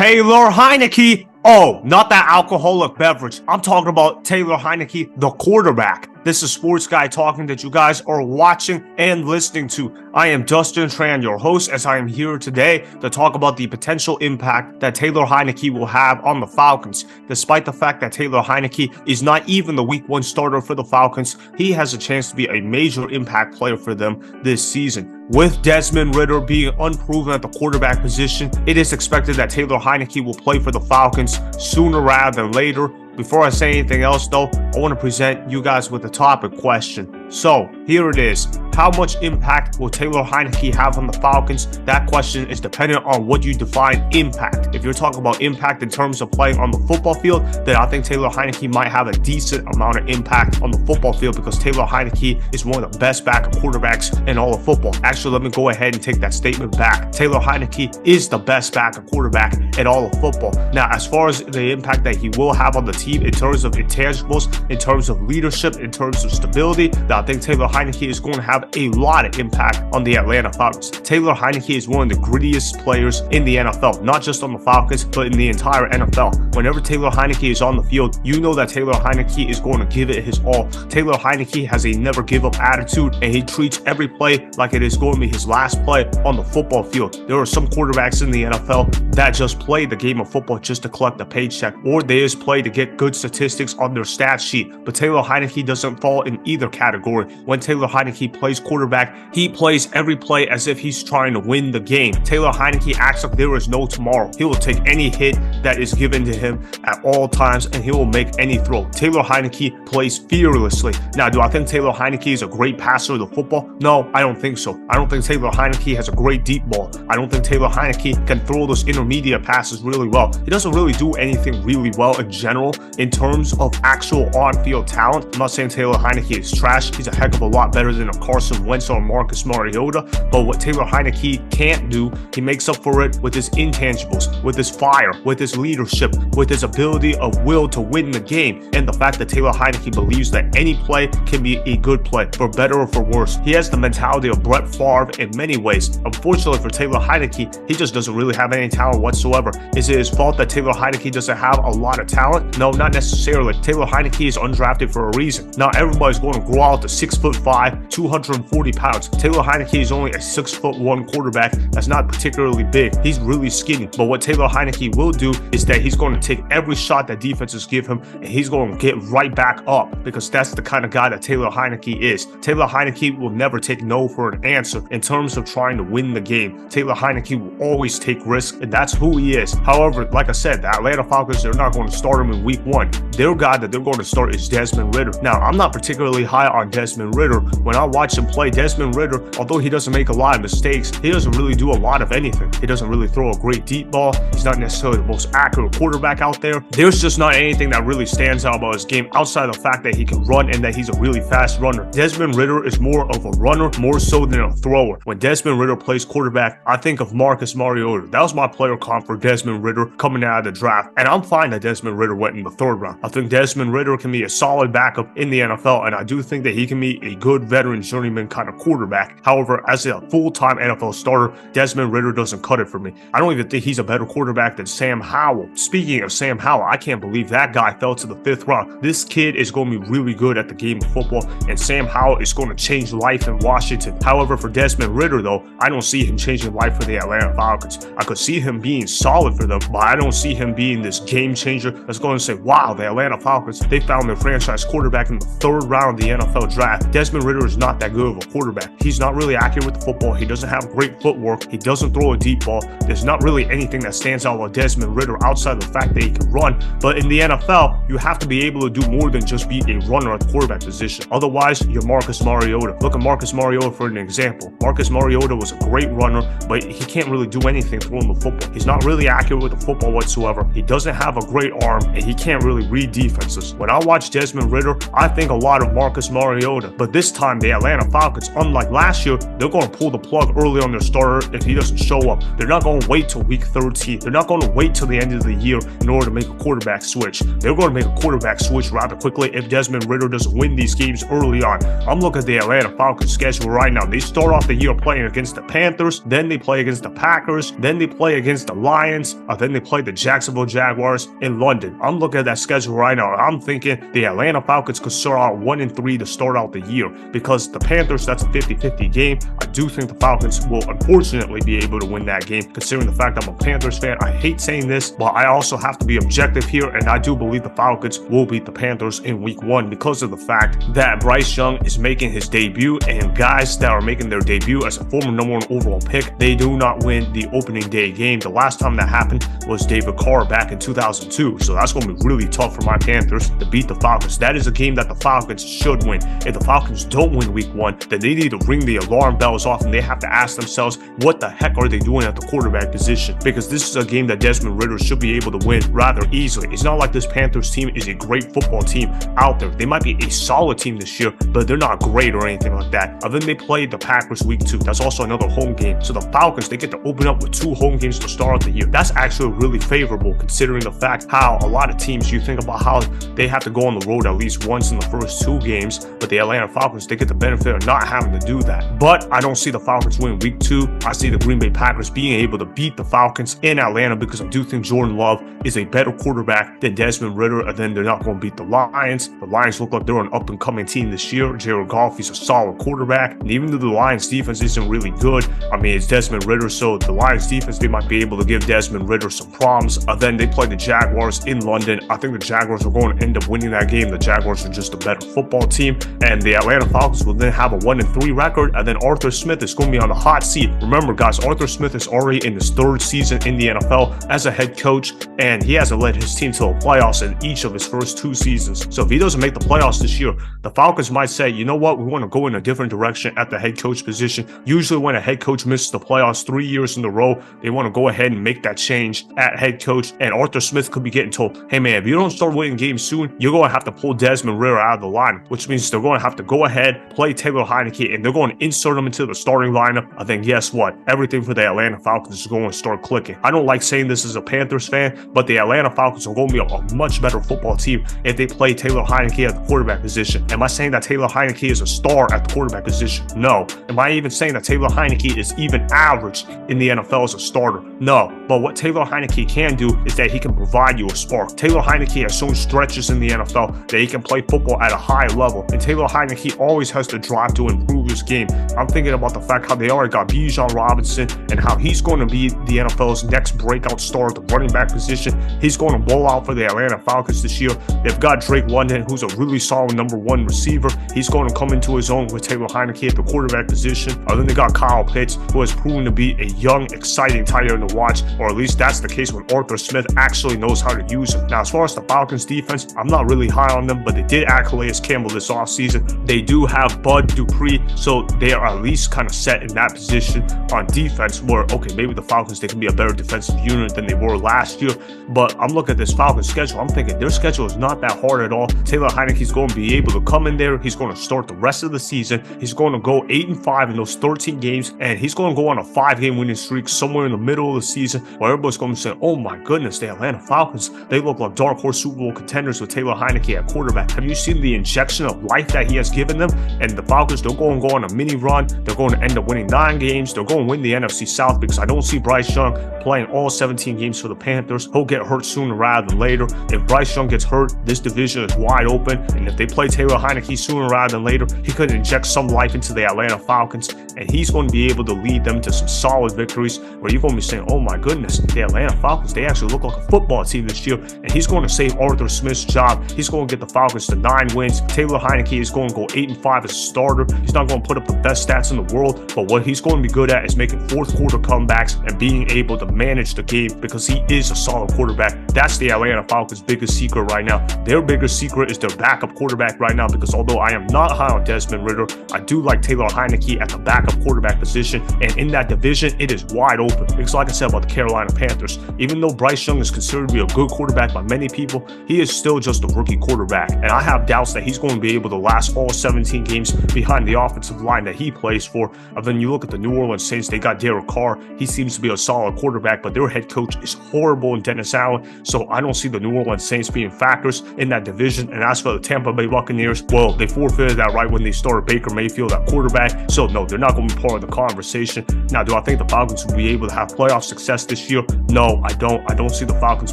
Taylor Heinicke. Oh, not that alcoholic beverage. I'm talking about Taylor Heinicke, the quarterback. This is Sports Guy Talking that you guys are watching and listening to. I am Dustin Tran, your host, as I am here today to talk about the potential impact that Taylor Heinicke will have on the Falcons. Despite the fact that Taylor Heinicke is not even the Week 1 starter for the Falcons, he has a chance to be a major impact player for them this season. With Desmond Ritter being unproven at the quarterback position, it is expected that Taylor Heinicke will play for the Falcons sooner rather than later. Before I say anything else though, I want to present you guys with a topic question. So, here it is. How much impact will Taylor Heinicke have on the Falcons? That question is dependent on what you define impact. If you're talking about impact in terms of playing on the football field, then I think Taylor Heinicke might have a decent amount of impact on the football field because Taylor Heinicke is one of the best backup quarterbacks in all of football. Actually, let me go ahead and take that statement back. Taylor Heinicke is the best backup quarterback in all of football. Now, as far as the impact that he will have on the team in terms of intangibles, in terms of leadership, in terms of stability, I think Taylor Heinicke is going to have a lot of impact on the Atlanta Falcons. Taylor Heinicke is one of the grittiest players in the NFL, not just on the Falcons, but in the entire NFL. Whenever Taylor Heinicke is on the field, you know that Taylor Heinicke is going to give it his all. Taylor Heinicke has a never give up attitude, and he treats every play like it is going to be his last play on the football field. There are some quarterbacks in the NFL that just play the game of football just to collect a paycheck, or they just play to get good statistics on their stat sheet. But Taylor Heinicke doesn't fall in either category. When Taylor Heinicke plays quarterback, he plays every play as if he's trying to win the game. Taylor Heinicke acts like there is no tomorrow. He will take any hit that is given to him at all times, and he will make any throw. Taylor Heinicke plays fearlessly. Now, do I think Taylor Heinicke is a great passer of the football? No, I don't think so. I don't think Taylor Heinicke has a great deep ball. I don't think Taylor Heinicke can throw those intermediate passes really well. He doesn't really do anything really well in general in terms of actual on-field talent. I'm not saying Taylor Heinicke is trash. He's a heck of a lot better than a Carson Wentz or Marcus Mariota. But what Taylor Heinicke can't do, he makes up for it with his intangibles, with his fire, with his leadership, with his ability of will to win the game, and the fact that Taylor Heinicke believes that any play can be a good play, for better or for worse. He has the mentality of Brett Favre in many ways. Unfortunately for Taylor Heinicke, he just doesn't really have any talent whatsoever. Is it his fault that Taylor Heinicke doesn't have a lot of talent? No, not necessarily. Taylor Heinicke is undrafted for a reason. Not everybody's going to grow out to 6'5", 240 pounds. Taylor Heinicke is only a 6'1" quarterback that's not particularly big. He's really skinny. But what Taylor Heinicke will do is that he's going to take every shot that defenses give him, and he's going to get right back up, because that's the kind of guy that Taylor Heinicke is. Taylor Heinicke will never take no for an answer in terms of trying to win the game. Taylor Heinicke will always take risks, and that's who he is. However, like I said, the Atlanta Falcons, they're not going to start him in Week 1. Their guy that they're going to start is Desmond Ritter. Now, I'm not particularly high on Desmond Ritter. When I watch him play, Desmond Ritter, although he doesn't make a lot of mistakes, he doesn't really do a lot of anything. He doesn't really throw a great deep ball. He's not necessarily the most accurate quarterback out there. There's just not anything that really stands out about his game outside of the fact that he can run and that he's a really fast runner. Desmond Ritter is more of a runner, more so than a thrower. When Desmond Ritter plays quarterback, I think of Marcus Mariota. That was my player comp for Desmond Ritter coming out of the draft, and I'm fine that Desmond Ritter went in the 3rd round. I think Desmond Ritter can be a solid backup in the NFL, and I do think that he can be a good veteran journeyman kind of quarterback. However, as a full-time NFL starter, Desmond Ritter doesn't cut it for me. I don't even think he's a better quarterback than Sam Howell. Speaking of Sam Howell, I can't believe that guy fell to the 5th round. This kid is going to be really good at the game of football, and Sam Howell is going to change life in Washington. However, for Desmond Ritter, though, I don't see him changing life for the Atlanta Falcons. I could see him being solid for them, but I don't see him being this game changer that's going to say, wow, the Atlanta Falcons, they found their franchise quarterback in the 3rd round of the NFL draft. Desmond Ritter is not that good of a quarterback. He's not really accurate with the football. He doesn't have great footwork. He doesn't throw a deep ball. There's not really anything that stands out about Desmond Ritter outside of the fact that he can run. But in the NFL, you have to be able to do more than just be a runner at the quarterback position. Otherwise, you're Marcus Mariota. Look at Marcus Mariota for an example. Marcus Mariota was a great runner, but he can't really do anything throwing the football. He's not really accurate with the football whatsoever. He doesn't have a great arm, and he can't really read defenses. When I watch Desmond Ritter, I think a lot of Marcus Mariota. But this time, the Atlanta Falcons, unlike last year, they're going to pull the plug early on their starter if he doesn't show up. They're not going to wait till week 13. They're not going to wait till the end of the year in order to make a quarterback switch. They're going to make a quarterback switch rather quickly if Desmond Ritter doesn't win these games early on. I'm looking at the Atlanta Falcons schedule right now. They start off the year playing against the Panthers, then they play against the Packers, then they play against the Lions, then they play the Jacksonville Jaguars in London. I'm looking at that schedule right now. I'm thinking the Atlanta Falcons could start out 1-3 to start out the year, because the Panthers, that's a 50-50 game. I do think the Falcons will unfortunately be able to win that game, considering the fact I'm a Panthers fan. I hate saying this, but I also have to be objective here, and I do believe the Falcons will beat the Panthers in week 1 because of the fact that Bryce Young is making his debut, and guys that are making their debut as a former #1 overall pick, they do not win the opening day game. The last time that happened was David Carr back in 2002, so that's going to be really tough for my Panthers to beat the Falcons. That is a game that the Falcons should win. If the Falcons don't win week 1, then they need to ring the alarm bells off, and they have to ask themselves, what the heck are they doing at the quarterback position? Because this is a game that Desmond Ritter should be able to win rather easily. It's not like this Panthers team is a great football team out there. They might be a solid team this year, but they're not great or anything like that. Then they played the Packers week 2. That's also another home game. So the Falcons, they get to open up with 2 home games to start the year. That's actually really favorable, considering the fact how a lot of teams, you think about how they have to go on the road at least once in the first 2 games, but the Atlanta Falcons, they get the benefit of not having to do that. But I don't see the Falcons win week 2. I see the Green Bay Packers being able to beat the Falcons in Atlanta, because I do think Jordan Love is a better quarterback than Desmond Ritter, and then they're not going to beat the Lions. The Lions look like they're an up-and-coming team this year. Jared Goff, he's a solid quarterback, and even though the Lions defense isn't really good, I mean, it's Desmond Ritter, so the Lions defense, they might be able to give Desmond Ritter some problems. Then they play the Jaguars in London. I think the Jaguars are going to end up winning that game. The Jaguars are just a better football team, and the Atlanta Falcons will then have a 1-3 record, and then Arthur Smith is going to be on the hot seat. Remember, guys, Arthur Smith is already in his 3rd season in the NFL as a head coach, and he hasn't led his team to the playoffs in each of his first 2 seasons. So if he doesn't make the playoffs this year, the Falcons might say, you know what, we want to go in a different direction at the head coach position. Usually when a head coach misses the playoffs 3 years in a row, they want to go ahead and make that change at head coach, and Arthur Smith could be getting told, hey man, if you don't start winning games soon, you're going to have to pull Desmond Ritter out of the line, which means they're going to have to go ahead, play Taylor Heinicke, and they're going to insert him into the starting lineup. I think, guess what? Everything for the Atlanta Falcons is going to start clicking. I don't like saying this as a Panthers fan, but the Atlanta Falcons are going to be a much better football team if they play Taylor Heinicke at the quarterback position. Am I saying that Taylor Heinicke is a star at the quarterback position? No. Am I even saying that Taylor Heinicke is even average in the NFL as a starter? No. But what Taylor Heinicke can do is that he can provide you a spark. Taylor Heinicke has shown stretches in the NFL that he can play football at a high level, and Taylor Heinicke always has the drive to improve his game. I'm thinking about the fact how they already got Bijan Robinson, and how he's going to be the NFL's next breakout star at the running back position. He's going to blow out for the Atlanta Falcons this year. They've got Drake London, who's a really solid #1 receiver. He's going to come into his own with Taylor Heinicke at the quarterback position. Then they got Kyle Pitts, who has proven to be a young, exciting tight end to watch, or at least that's the case when Arthur Smith actually knows how to use him. Now, as far as the Falcons defense, I'm not really high on them, but they did add Calais Campbell this offseason. They do have Bud Dupree, so they are at least kind of set in that position on defense where, okay, maybe the Falcons, they can be a better defensive unit than they were last year. But I'm looking at this Falcons schedule. I'm thinking their schedule is not that hard at all. Taylor Heinicke's going to be able to come in there. He's going to start the rest of the season. He's going to go 8-5 in those 13 games, and he's going to go on a 5-game winning streak somewhere in the middle of the season where everybody's going to say, oh my goodness, the Atlanta Falcons, they look like dark horse Super Bowl contenders with Taylor Heinicke at quarterback. Have you seen the injection of life that he has given them? And the Falcons, they're going to go on a mini run. They're going to end up winning 9 games. They're going to win the NFC South, because I don't see Bryce Young playing all 17 games for the Panthers. He'll get hurt sooner rather than later. If Bryce Young gets hurt, this division is wide open, and if they play Taylor Heinicke sooner rather than later, he could inject some life into the Atlanta Falcons, and he's going to be able to lead them to some solid victories where you're going to be saying, oh my goodness, the Atlanta Falcons, they actually look like a football team this year, and he's going to save Arthur Smith's job. He's going to get the Falcons to 9 wins. Taylor Heinicke is going to go 8-5 as a starter. He's not going to put up the best stats in the world, but what he's going to be good at is making fourth quarter comebacks and being able to manage the game, because he is a solid quarterback. That's the Atlanta Falcons' biggest secret right now. Their biggest secret is their backup quarterback right now, because although I am not high on Desmond Ritter, I do like Taylor Heinicke at the backup quarterback position, and in that division, it is wide open. Because like I said about the Carolina Panthers, even though Bryce Young is considered to be a good quarterback by many people, he is still just a rookie quarterback, and I have doubts that he's going to be able to last all 17 games behind the offensive line that he plays for. And then you look at the New Orleans Saints, they got Derek Carr. He seems to be a solid quarterback, but their head coach is horrible in Dennis Allen, so I don't see the New Orleans Saints being factors in that division. And as for the Tampa Bay Buccaneers, well, they forfeited that right when they started Baker Mayfield at quarterback, so no, they're not going to be part of the conversation. Now, do I think the Falcons will be able to have playoff success this year? No, I don't. I don't see the Falcons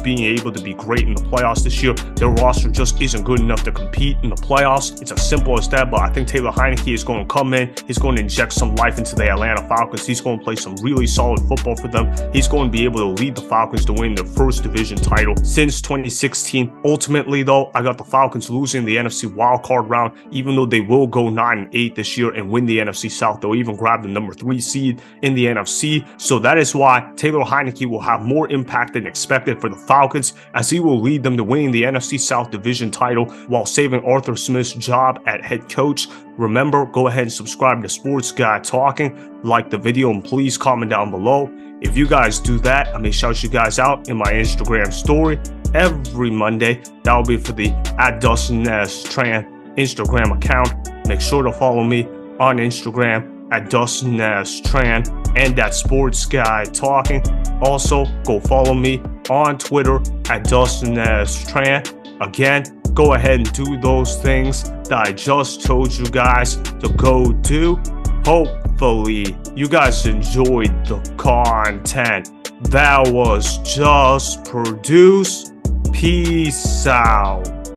being able to be great in the playoffs this year. Their roster just isn't good enough to compete in the playoffs. It's as simple as that, but I think Taylor Heinicke is going to come in. He's going to inject some life into the Atlanta Falcons. He's going to play some really solid football for them. He's going to be able to lead the Falcons to win their first division title since 2016. Ultimately, though, I got the Falcons losing the NFC wildcard round, even though they will go 9-8 this year and win the NFC South. They'll even grab the number 3 seed in the NFC. So that is why Taylor Heinicke will have more impact than expected for the Falcons, as he will lead them to winning the NFC South division title while saving Arthur Smith's job at head coach. Remember, go ahead and subscribe to Sports Guy Talking, like the video, and please comment down below. If you guys do that, I may shout you guys out in my Instagram story every Monday. That will be for the @Dustin_Tran Instagram account. Make sure to follow me on Instagram @Dustin_Tran and @Sports Guy Talking. Also, go follow me on Twitter @Dustin_Tran. Again, go ahead and do those things that I just told you guys to go do. Hopefully, you guys enjoyed the content that was just produced. Peace out.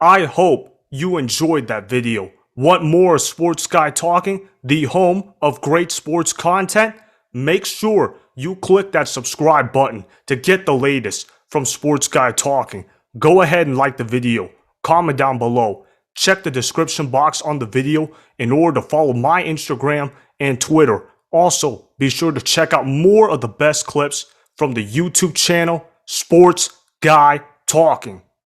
I hope you enjoyed that video. Want more Sports Guy Talking, the home of great sports content? Make sure you click that subscribe button to get the latest from Sports Guy Talking. Go ahead and like the video, comment down below, check the description box on the video in order to follow my Instagram and Twitter. Also, be sure to check out more of the best clips from the YouTube channel Sports Guy Talking.